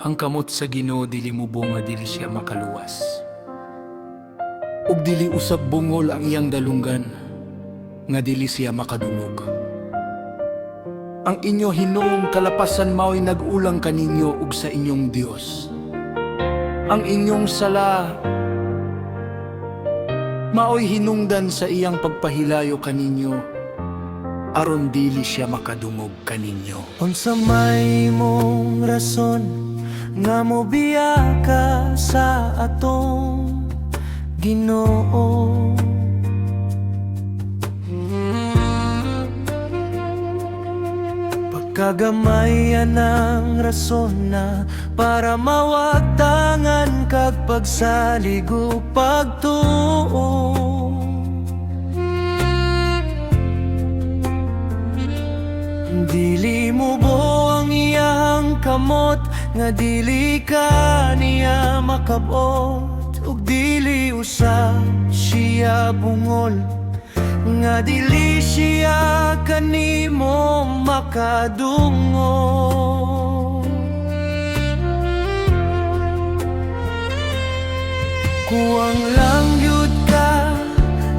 Ang kamot sa Ginoo dili mubo nga dili siya makaluwas. Ug dili usab bungol ang iyang dalunggan nga dili siya makadungog. Ang inyo hinuong kalapasan mao'y nag-ulang kaninyo ug sa inyong Dios. Ang inyong sala mao'y hinungdan sa iyang pagpahilayo kaninyo aron dili siya makadungog kaninyo. Unsa may mong rason nga mobiya ka sa atong Ginoo? Pagkagamayan ng rason na para mawagtangan kag pagsalig o pagtuo. Dili mo bo ang iyang kamot nga dili ka niya makabot, ug dili usab siya bungol nga dili siya kanimo makadungo. Kuwang lang yud ka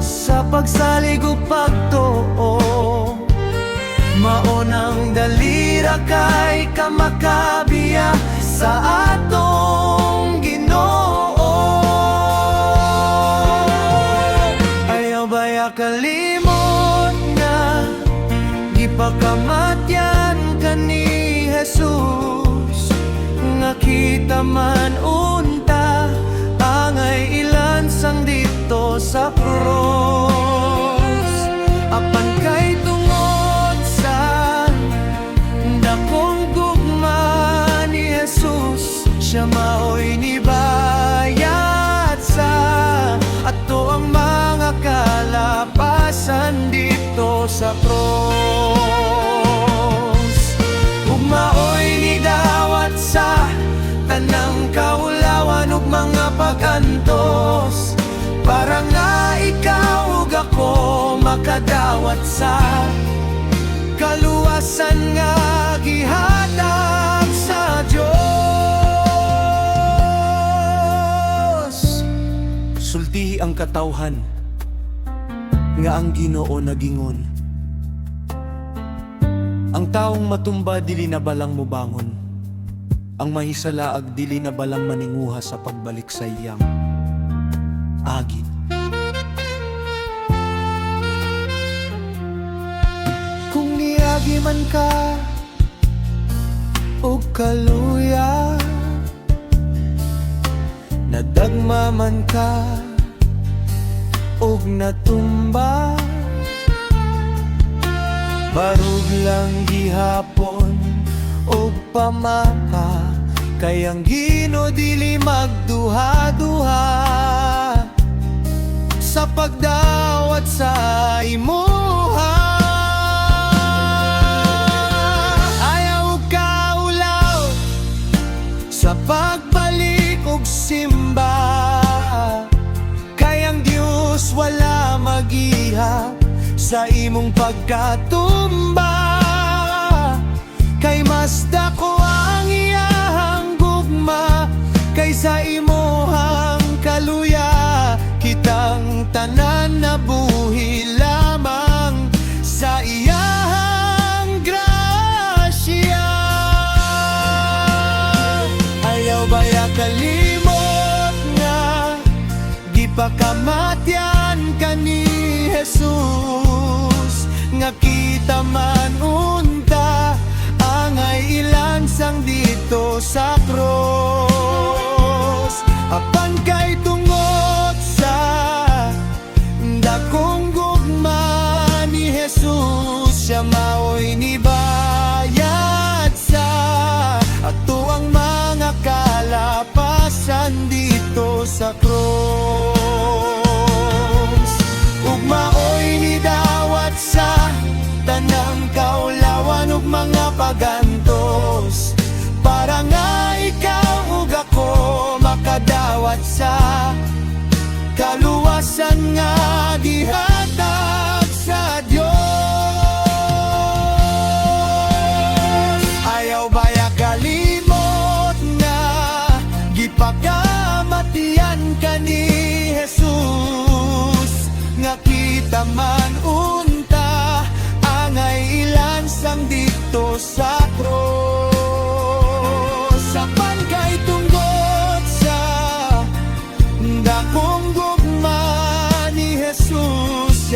sa pagsalig ug pagtuo, maunang dalira kay ka makabiya sa atong Ginoo. Ayaw baya kalimot nga gipakamatyan ka ni Jesus, nga kita man unta angay ilansang dito sa cross. Apan kay tungod sa dakong gugma ni Jesus, siya mao'y nibayad sa ato ang mga kalapasan dito sa cross. Ug mao'y nidawat sa tanang kaulawan ug mga pagantos, para nga ikaw ug ako makadawat sa kaluwasan nga gihatag sa Dios. Sultihi ang katawhan nga ang Ginoo nagingon, ang taong matumba dili na balang mubangon, ang mahisalaag dili na balang maninguha sa pagbalik sa iyang agin. Kung niagi man ka o kaluya, nadagma man ka o natumba, barug lang gihapon o pamaka, kay ang Ginoo dili magduha-duha sa pagdawat sa imuha. Ayaw ka ulaw sa pagbalik ug simba, kay ang Dios wala magiha sa imong pagkatumba. Kay mas dako ang iyang gugma kaysa imuhang kaluya, kitang tanan na buhi lamang sa iyang grasya. Ayaw baya kalimot nga gipakamatyan ka ni Jesus, nga kita man unta angay ilansang dito sa cross. Apan kay tungod sa dakong gugma ni Jesus, siya mao'y nibayad sa ato ang mga kalapasan dito sa cross. Ug mao'y nidawat sa tanang kaulawan ug mga pagantos, para nga ikaw ug ako makadawat sa kaluwasan nga gihatag sa Dios. Ayaw baya kalimot nga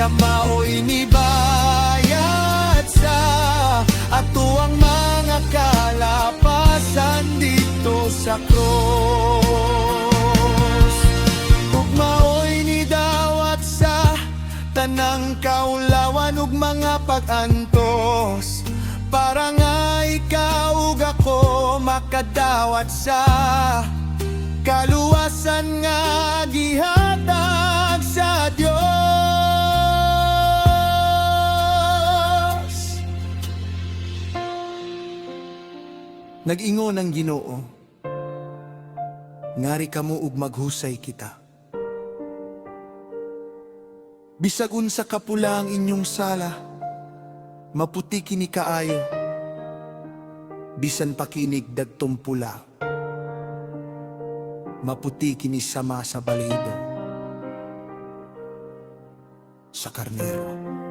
nga maoy ni bayat sa ato ang mga kalapasan dito sa cross. Ug maoy ni dawat sa tanang kaulawan ug mga pag-antos, para nga ikaw ug ako makadawat sa kaluwasan nga gihatag sa Dios. Nag-ingon ang Ginoo, ngari kamo ug maghusay kita. Bisag unsa kapula ang inyong sala, maputi kini kaayo. Bisan pa kinig dagtong pula, maputi kini sama sa balido sa karnero.